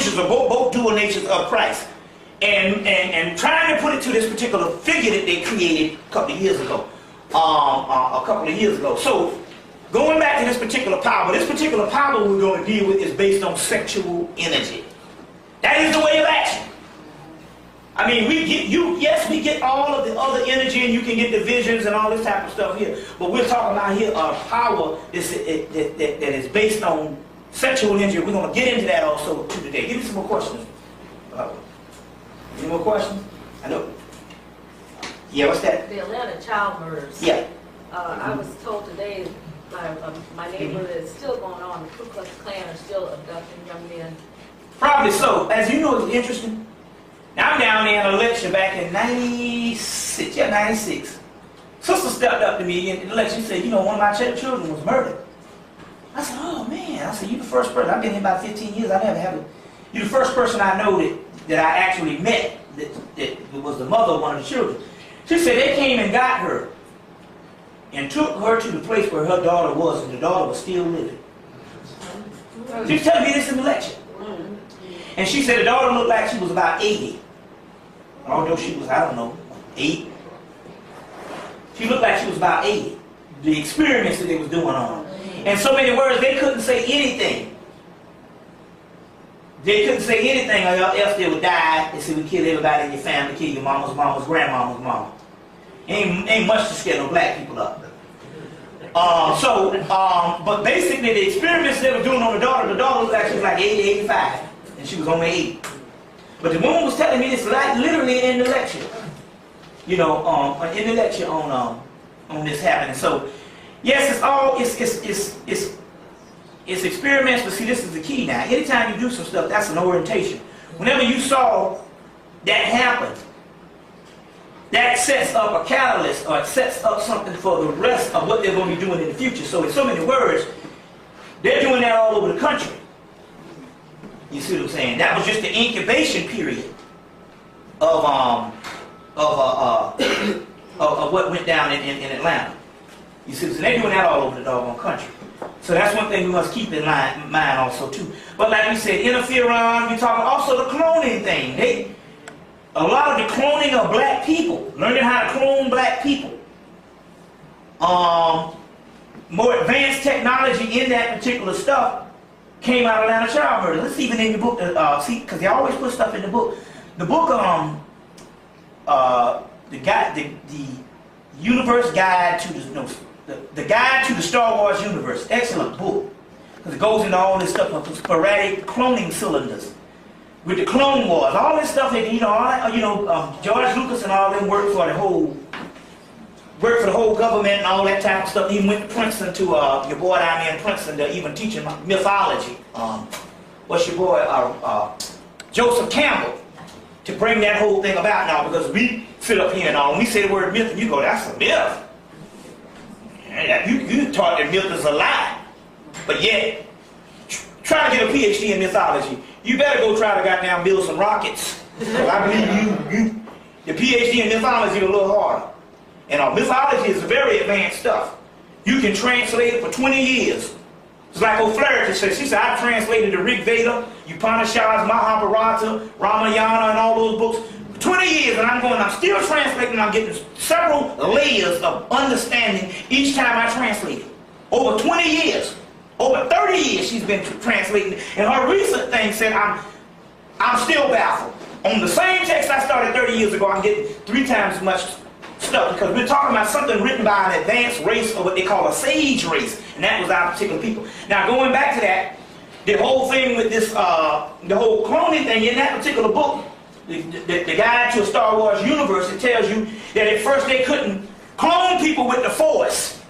natures are both dual natures of Christ. And trying to put it to this particular figure that they created a couple of years ago. So, going back to this particular power we're going to deal with is based on sexual energy. That is the way of action. I mean, we get all of the other energy, and you can get the visions and all this type of stuff here. But we're talking about here a power that is based on sexual energy. We're going to get into that also today. Give me some more questions. Any more questions? I know. Yeah, what's that? The Atlanta child murders. Yeah. I was told today my neighborhood is still going on. The Ku Klux Klan are still abducting young men. Probably so. As you know, it's interesting. Now, I'm down there in a lecture back in 96. Yeah, 96. Sister stepped up to me in the lecture. She said, you know, one of my children was murdered. I said, oh man. I said, you the first person. I've been here about 15 years. I never have it. You're the first person I know that I actually met that was the mother of one of the children. She said they came and got her and took her to the place where her daughter was, and the daughter was still living. She was telling me this in the lecture. And she said the daughter looked like she was about 80. Although she was, I don't know, 8. She looked like she was about 80. The experiments that they was doing on her. In so many words, they couldn't say anything. They couldn't say anything or else they would die. They said, we kill everybody in your family, kill your mama's grandmama's mama. Ain't much to scare no black people up. But basically the experiments they were doing on the daughter looked like she was like 80, 85. And she was only 8. But the woman was telling me this like literally in the lecture. You know, in the lecture on this happening. So yes, it's experiments, but see, this is the key now. Anytime you do some stuff, that's an orientation. Whenever you saw that happen, that sets up a catalyst, or it sets up something for the rest of what they're going to be doing in the future. So in so many words, they're doing that all over the country. You see what I'm saying? That was just the incubation period of what went down in Atlanta. You see, so they're doing that all over the doggone country. So that's one thing we must keep in mind also too. But like we said, interferon, we're talking also the cloning thing. A lot of the cloning of black people, learning how to clone black people. More advanced technology in that particular stuff came out of Atlanta child murder. Let's even in the book, see, because they always put stuff in the book. The book, the universe guide to the guide to the Star Wars universe. Excellent book, because it goes into all this stuff of sporadic cloning cylinders with the Clone Wars, all this stuff. That, George Lucas and all them worked for the whole government and all that type of stuff. He even went to Princeton to your boy down there in Princeton to even teach him mythology. What's your boy? Joseph Campbell, to bring that whole thing about now, because we sit up here and all, when we say the word myth and you go, that's a myth. You taught that myth is a lie. But yet, try to get a PhD in mythology, you better go try to goddamn build some rockets. So I believe the PhD in mythology is a little harder. And mythology is very advanced stuff. You can translate it for 20 years. It's like O'Flaherty said. She said, I've translated the Rig Veda, Upanishads, Mahabharata, Ramayana, and all those books for 20 years, and I'm still translating, I'm getting several layers of understanding each time I translate it. Over 20 years, over 30 years she's been translating it. And her recent thing said, I'm still baffled. On the same text I started 30 years ago, I'm getting 3 times as much stuff, because we're talking about something written by an advanced race, or what they call a sage race, and that was our particular people. Now going back to that, the whole thing with this, the whole cloning thing, in that particular book, the Guide to a Star Wars Universe, it tells you that at first they couldn't clone people with the Force.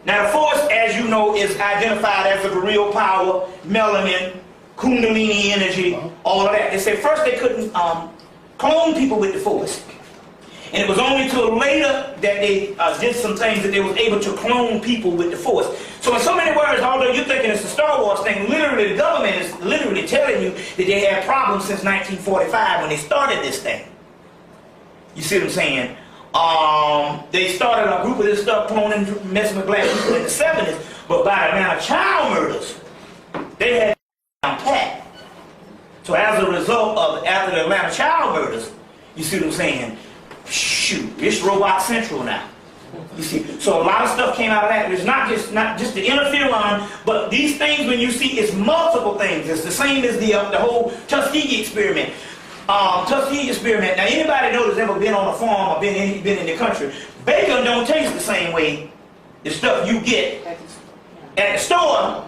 Now the Force, as you know, is identified as the real power, melanin, Kundalini energy, all of that. They said first they couldn't clone people with the Force. And it was only till later that they did some things that they was able to clone people with the Force. So in so many words, although you're thinking it's a Star Wars thing, literally the government is literally telling you that they had problems since 1945 when they started this thing. You see what I'm saying? They started a group of this stuff, cloning, messing with black people in the 70s, but by the amount of child murders, they had down pat. So as a result of, after the Atlanta child murders, you see what I'm saying? Shoot, it's robot central now. You see, so a lot of stuff came out of that. It's not just the interferon, but these things when you see, it's multiple things. It's the same as the whole Tuskegee experiment. Tuskegee experiment. Now anybody know that's ever been on a farm or been in the country, bacon don't taste the same way. The stuff you get at the store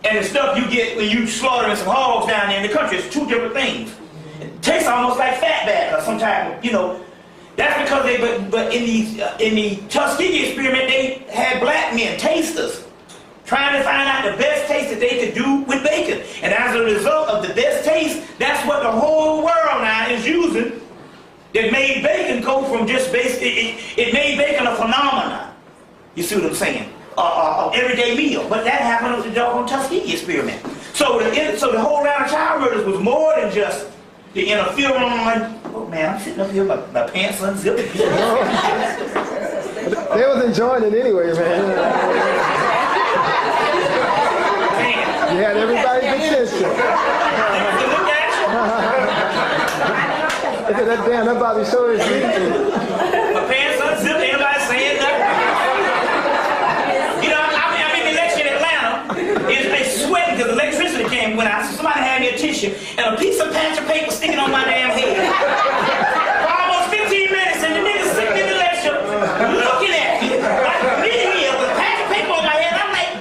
and the stuff you get when you slaughtering some hogs down there in the country, it's two different things. It tastes almost like fatback or some type of, you know. That's because they, but in the Tuskegee experiment, they had black men, tasters, trying to find out the best taste that they could do with bacon. And as a result of the best taste, that's what the whole world now is using. It made bacon go from just it made bacon a phenomenon. You see what I'm saying? Everyday meal. But that happened with the doggone Tuskegee experiment. So the whole round of child murders was more than just the interferon. Oh man, I'm sitting up here, my pants unzipped. They was enjoying it anyway, man. You had everybody's attention. Look at that damn, that Bobby show is my pants unzipped, ain't nobody saying nothing. You know, I'm in the election in Atlanta. They sweating because electricity went out, so somebody had me a tissue and a piece of patch of paper sticking on my damn head. For almost 15 minutes, and the niggas sitting in the lecture looking at me like me here with a patch of paper on my head. I'm like,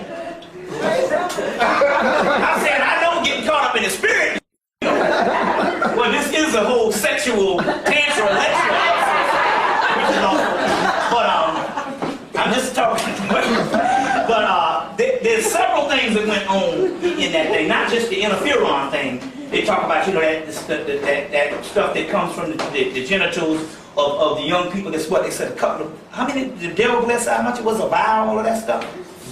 I'm saying, I know getting caught up in the spirit. Well, this is a whole sexual tantrum lecture. But I'm just talking. But there's several things that went on in that thing, not just the interferon thing. They talk about, you know, that stuff that comes from the genitals of the young people. That's what they said, a couple of, how many, the devil bless how much it was, a vial, all of that stuff?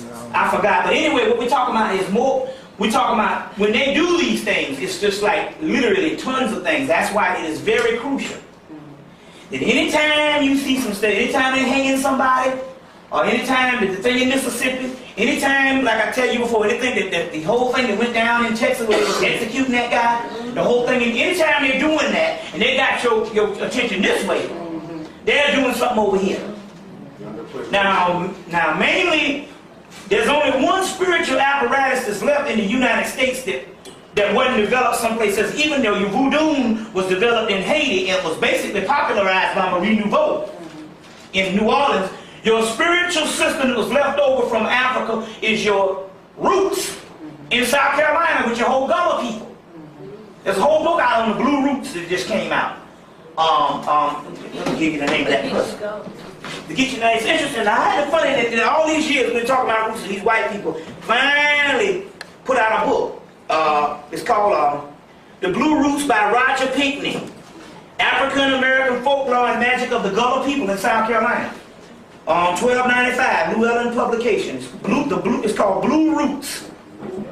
No. I forgot. But anyway, what we're talking about is more, we're talking about when they do these things, it's just like literally tons of things. That's why it is very crucial that anytime you see some stuff, anytime they're hanging somebody, or anytime the thing in Mississippi, anytime, like I tell you before, anything that the whole thing that went down in Texas where they was executing that guy, the whole thing, anytime they're doing that, and they got your attention this way, they're doing something over here. Now mainly, there's only one spiritual apparatus that's left in the United States that wasn't developed someplace else, even though your voodoo was developed in Haiti, it was basically popularized by Marie Nouveau in New Orleans. Your spiritual system that was left over from Africa is your roots in South Carolina with your whole Gullah people. There's a whole book out on the blue roots that just came out. Let me give you the name of that book. To get you, now it's interesting. Now, I had it funny that all these years we've been talking about roots and these white people finally put out a book. It's called The Blue Roots by Roger Pinckney. African American Folklore and Magic of the Gullah People in South Carolina. $12.95, Llewellyn Publications. It's called Blue Roots.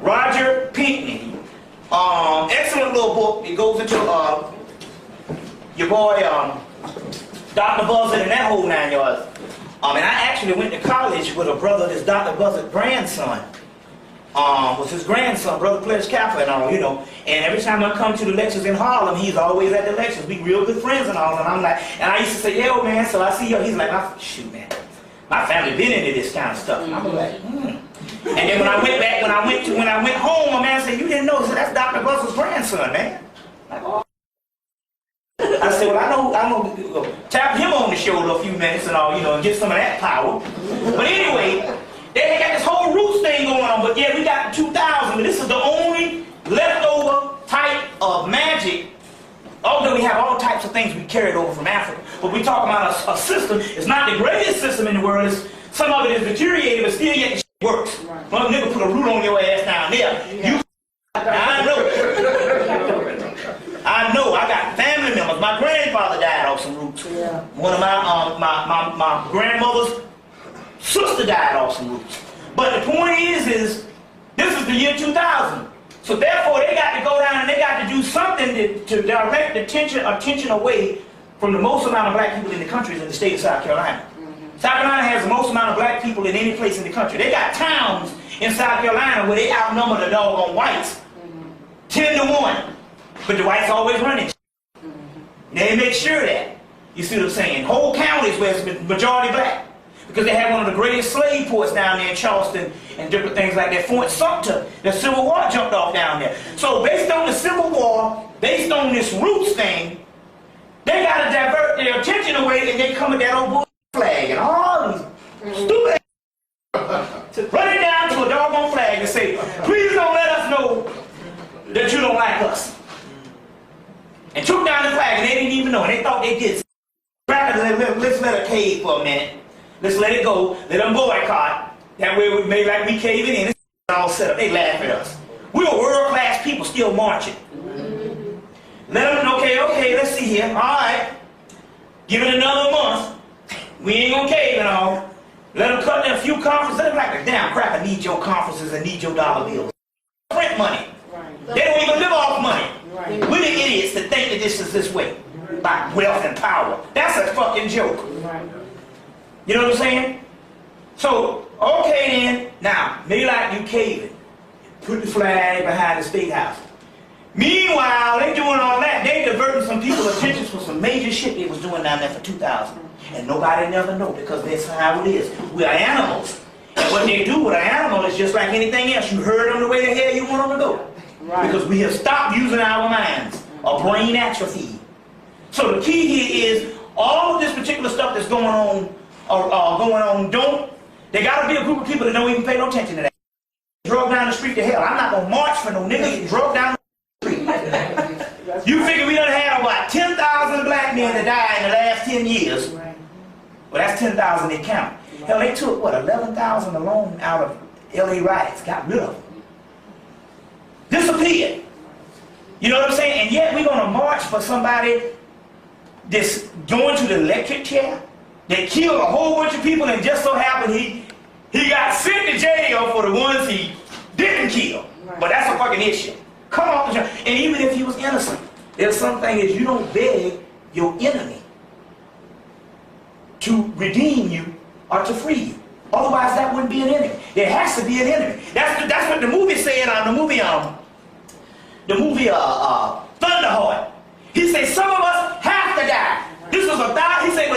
Roger Pinckney. Excellent little book. It goes into your boy Dr. Buzzard and that whole 9 yards. And I actually went to college with a brother, this Dr. Buzzard's grandson. Was his grandson, Brother Pledge Kappa and all, you know. And every time I come to the lectures in Harlem, he's always at the lectures. We real good friends and all. And I'm like, and I used to say, yo man, so I see you. He's like, shoot man, my family been into this kind of stuff. And I'm like, And then when I went back, when I went home, a man said, you didn't know, so that's Dr. Buzzard's grandson, man. Like, oh. I said, well, I know, tap him on the shoulder a few minutes and all, you know, and get some of that power. But anyway, they got this whole roots thing going on, but yeah, we got 2000, but this is the only leftover type of magic, although we have all types of things we carried over from Africa. But we talk about a system, it's not the greatest system in the world, some of it is deteriorated, but still yet it works. Right. One nigga put a root on your ass down there. Yeah. I know, I got family members. My grandfather died off some roots. Yeah. One of my grandmother's sister died off some roots. But the point is this is the year 2000. So therefore they got to go down and they got to do something to direct attention away from the most amount of black people in the country in the state of South Carolina. South Carolina has the most amount of black people in any place in the country. They got towns in South Carolina where they outnumber the doggone whites 10 to 1. But the whites always running. They make sure that. You see what I'm saying? Whole counties where it's majority black. Because they had one of the greatest slave ports down there in Charleston and different things like that. Fort Sumter, the Civil War jumped off down there. So based on the Civil War, based on this roots thing, they got to divert their attention away and they come with that old bull flag and all these stupid to run it down to a doggone flag and say, please don't let us know that you don't like us. And took down the flag and they didn't even know. And they thought they did. Let's let it cave for a minute. Let's let it go. Let them boycott. That way we made like we caving in. It's all set up. They laugh at us. We were world-class people still marching. Let them, okay, let's see here. All right. Give it another month. We ain't gonna cave and all. Let them cut in a few conferences. Let them like a damn crap. I need your conferences. I need your dollar bills. Print money. They don't even live off money. We're the idiots that think that this is this way. By wealth and power. That's a fucking joke. You know what I'm saying? So, okay then. Now, maybe like you caving. Put the flag behind the State House. Meanwhile, they doing all that. They diverting some people's attention for some major shit they was doing down there for 2000. And nobody never know because that's how it is. We are animals. And what they do with an animal is just like anything else. You herd them the way the hell you want them to go. Because we have stopped using our minds. Or brain atrophy. So the key here is all of this particular stuff that's going on, they got to be a group of people that don't even pay no attention to that. Drug down the street to hell. I'm not going to march for no nigga getting drugged down the street. You figure we done had about 10,000 black men that died in the last 10 years. Well, that's 10,000 they count. Hell, they took, what, 11,000 alone out of LA riots, got rid of them. Disappeared. You know what I'm saying? And yet we're going to march for somebody that's going to the electric chair. They killed a whole bunch of people and just so happened he got sent to jail for the ones he didn't kill. But that's a fucking issue. Come off the jail. And even if he was innocent, there's something is you don't beg your enemy to redeem you or to free you. Otherwise that wouldn't be an enemy. There has to be an enemy. That's what the movie said on the movie Thunderheart. He said some of us have to die. This was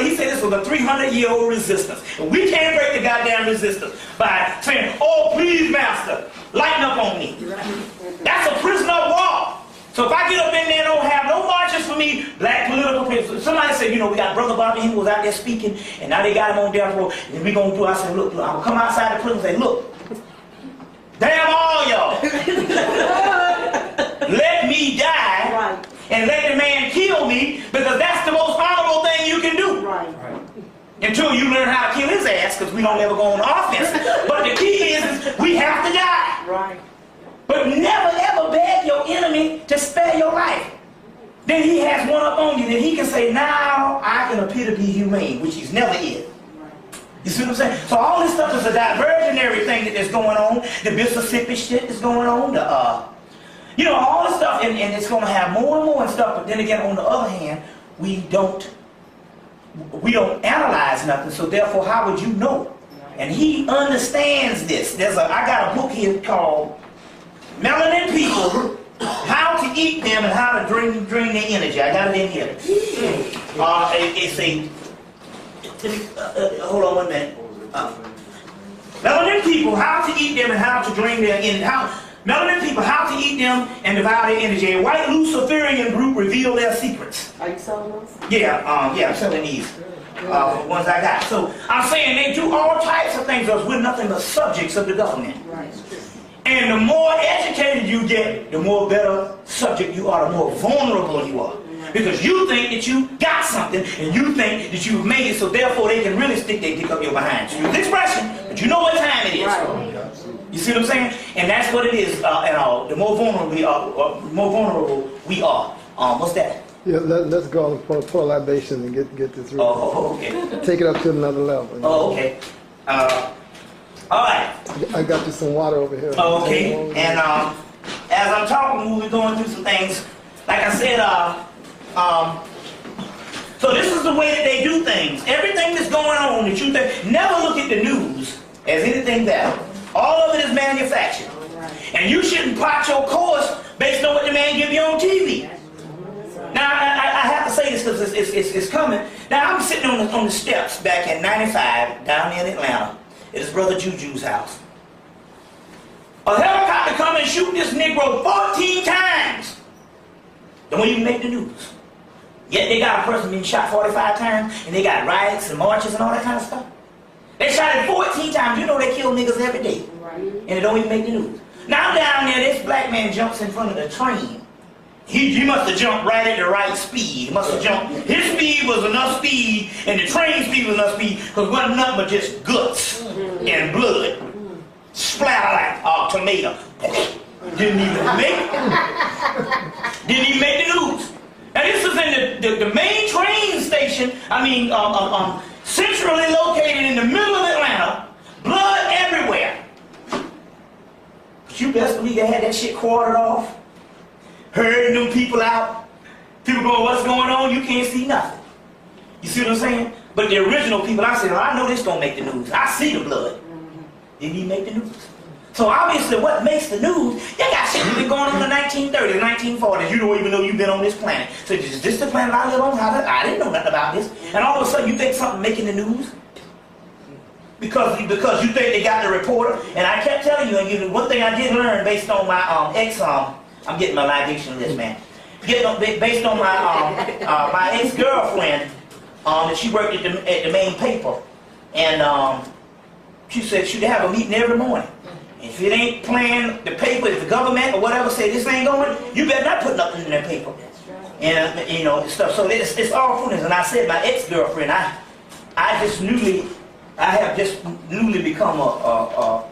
he said this was a 300-year-old resistance. And we can't break the goddamn resistance by saying, oh, please, master, lighten up on me. That's a prisoner of war. So if I get up in there and don't have no marches for me, black political prisoners. Somebody said, you know, we got Brother Bobby, he was out there speaking, and now they got him on death row, and we gonna do, I said, look, I'm gonna come outside the prison and say, look, damn all y'all. Let me die and let the man kill me because that's the most honorable thing you can do. Until you learn how to kill his ass because we don't ever go on offense. But the key is we have to die. But never ever beg your enemy to spare your life. Then he has one up on you. Then he can say, now I can appear to be humane, which he's never is. You see what I'm saying? So all this stuff is a diversionary thing that is going on. The Mississippi shit is going on. You know, all this stuff, and it's going to have more and more and stuff. But then again, on the other hand, we don't analyze nothing. So therefore, how would you know? And he understands this. I got a book here called Melanin People, How to Eat Them and How to Drain Their Energy. I got it in here. It's a hold on 1 minute. Melanin People, How to Eat Them and How to Drain Their Energy. Melanin People, How to Eat Them and Devour Their Energy. A white Luciferian group reveal their secrets. Are you selling those? Yeah, I'm selling these. The ones I got. So I'm saying they do all types of things because we're nothing but subjects of the government. Right. And the more educated you get, the more better subject you are, the more vulnerable you are. Because you think that you got something, and you think that you've made it, so therefore they can really stick their dick up your behind. So use the expression, but you know what time it is. Right. You see what I'm saying? And that's what it is. The more vulnerable we are. What's that? Yeah, let's go and pour a libation and get this. Oh, okay. Take it up to another level. You know? Oh, okay. All right. I got you some water over here. Oh, okay. And as I'm talking, we'll be going through some things. Like I said, so this is the way that they do things. Everything that's going on that you think, never look at the news as anything better. All of it is manufactured. And you shouldn't plot your course based on what the man give you on TV. it's coming. Now I'm sitting on the steps back in '95 down in Atlanta at his brother Juju's house. A helicopter come and shoot this Negro 14 times. Don't even make the news. Yet they got a person being shot 45 times, and they got riots and marches and all that kind of stuff. They shot it 14 times. You know they kill niggas every day. Right. And it don't even make the news. Now down there, this black man jumps in front of the train. He must have jumped right at the right speed. He must have jumped. His speed was enough speed, and the train speed was enough speed, because it wasn't nothing but just guts and blood. Splatter like tomato. Didn't even make the news. Now this is in the main train station, centrally located in the middle of Atlanta, blood everywhere. But you best believe they had that shit quartered off, herding them people out. People going, what's going on? You can't see nothing. You see what I'm saying? But the original people, I said, well, I know this don't make the news. I see the blood. Didn't even make the news. So obviously what makes the news, you got shit that's been going on in the 1930s, 1940s. You don't even know you've been on this planet. So is this the planet I live on? I didn't know nothing about this. And all of a sudden you think something making the news? Because you think they got the reporter. And I kept telling you, and one thing I did learn based on my I'm getting my libation list, man. Based on my ex-girlfriend, that she worked at the main paper. And she said she'd have a meeting every morning. If it ain't playing the paper, if the government or whatever say this ain't going, you better not put nothing in that paper. And stuff. So it's all foolishness. And I said my ex-girlfriend, I have just newly become a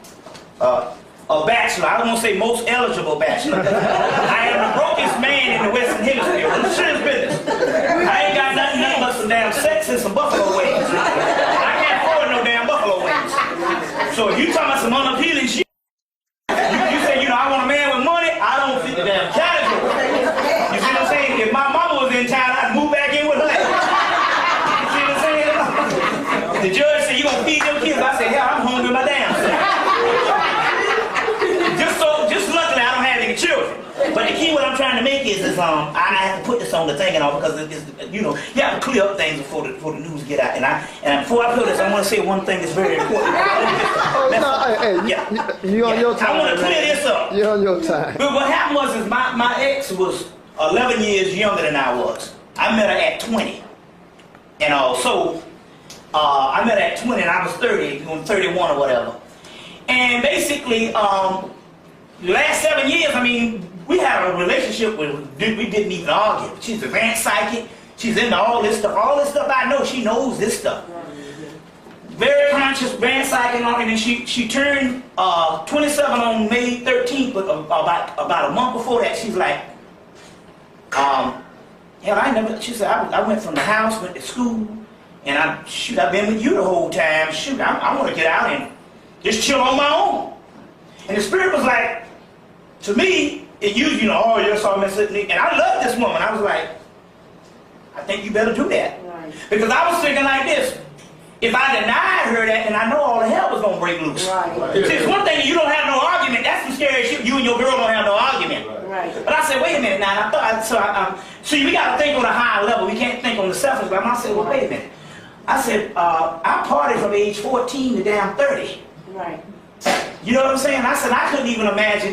bachelor. I don't want to say most eligible bachelor. I am the brokest man in the Western Hemisphere. It's serious business. I ain't got nothing but some damn sex and some buffalo wings. I can't afford no damn buffalo wings. So if you talking about some unappealing shit, you say, I want a man with money, I don't fit the damn category. You see what I'm saying? If my mama was in town, I'd move back in with her. You see what I'm saying? The judge said, you gonna feed them kids? I said, hell, I'm hungry my damn self. Just luckily I don't have any children. But the key what I'm trying to make is I have to put this on the thing and all because it's, you have to clear up things before the news get out. And before I put this, I want to say one thing that's very important. You on your time. I want to clear this up. You're on your time. But what happened was my ex was 11 years younger than I was. I met her at 20. So I met her at 20 and I was 30, 31 or whatever. And basically, the last 7 years, we had a relationship where we didn't even argue. She's advanced psychic. She's into all this stuff. All this stuff I know, she knows this stuff. Very conscious, advanced psychic, and then she turned 27 on May 13th, but about a month before that, she's like, hell, she said, I went from the house, went to school, and I've been with you the whole time. Shoot, I want to get out and just chill on my own. And the spirit was like, to me, it used, oh, yes, I'm and I love this woman. I was like, I think you better do that. Right. Because I was thinking like this, if I denied her that, then I know all the hell was going to break loose. Right. See, it's one thing you don't have no argument, that's some scary shit, you and your girl don't have no argument. Right. But I said, wait a minute now, see, we got to think on a higher level, we can't think on the selfish level. I said, well, wait a minute. I said, I partied from age 14 to damn 30. Right. You know what I'm saying? I said I couldn't even imagine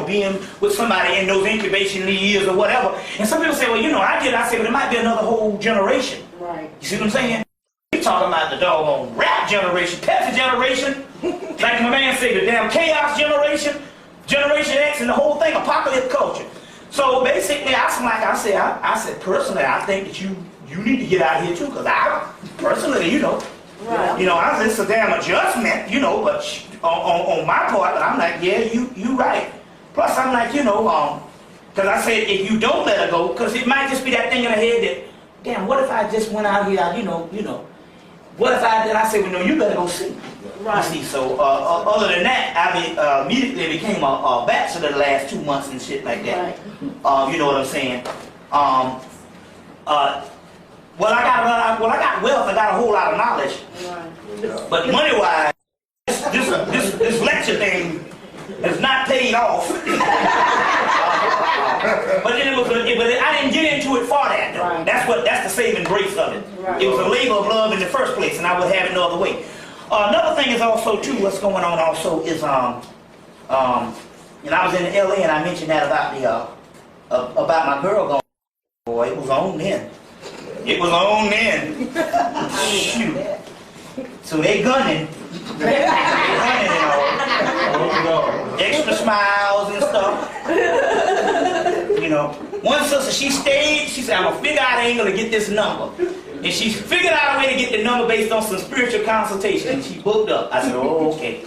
being with somebody in those incubation years or whatever. And some people say, well, I did. I said, but it might be another whole generation. Right. You see what I'm saying? We're talking about the doggone rap generation, Pepsi generation, like my man said, the damn chaos generation, Generation X, and the whole thing, apocalypse culture. So basically, I said personally, I think that you need to get out here too, because I personally, Right. It's a damn adjustment, but on my part, but I'm like, yeah, you right. Plus, I'm like, because I said, if you don't let her go, because it might just be that thing in her head that, damn, what if I just went out here, what if I did? I said, well, no, you better go see. Right. See, so other than that, I immediately became a bachelor the last 2 months and shit like that. Right. You know what I'm saying? Well, I got wealth. I got a whole lot of knowledge. Right. But money-wise, this lecture thing has not paid off. But then but I didn't get into it for that though. Right. That's the saving grace of it. Right. It was a labor of love in the first place, and I would have it no other way. Another thing is also too, what's going on also is and I was in LA and I mentioned that about about my girl going. Boy, it was on then. It was on then. Shoot. So they gunning. They gunning and all. Extra smiles and stuff. You know, one sister, she stayed, she said, I'm gonna figure out an angle to get this number. And she figured out a way to get the number based on some spiritual consultation. And she booked up. I said, oh, okay.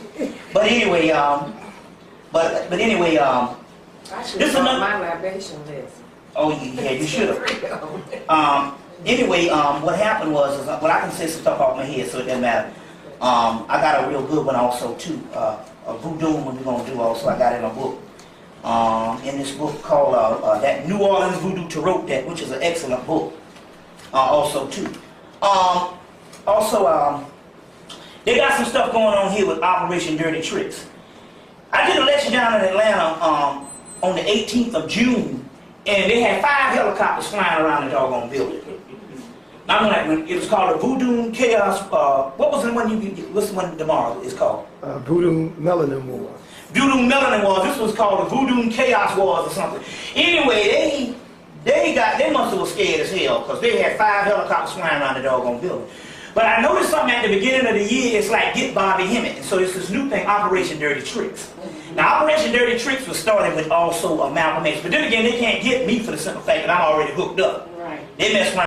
But anyway, but anyway, I should this is have another. my libation list. Oh, yeah, you should have. Anyway, what happened was, well, I can say some stuff off my head, so it doesn't matter. I got a real good one also, too. A voodoo one we're going to do also. I got it in a book. In this book called that New Orleans Voodoo Tarot Deck, which is an excellent book. Also, too. They got some stuff going on here with Operation Dirty Tricks. I did a lecture down in Atlanta on the 18th of June. And they had 5 helicopters flying around the doggone building. I'm like, it was called a Voodoo Chaos. What was the one what's the one tomorrow is called? Voodoo Melanin War. Voodoo Melanin Wars. This was called the Voodoo Chaos Wars or something. Anyway, they must have been scared as hell because they had 5 helicopters flying around the doggone building. But I noticed something at the beginning of the year. It's like Get Bobby Hemmitt. And so it's this new thing, Operation Dirty Tricks. Now, Operation Dirty Tricks was started with also Malcolm X. But then again, they can't get me for the simple fact that I'm already hooked up. Right. They mess around.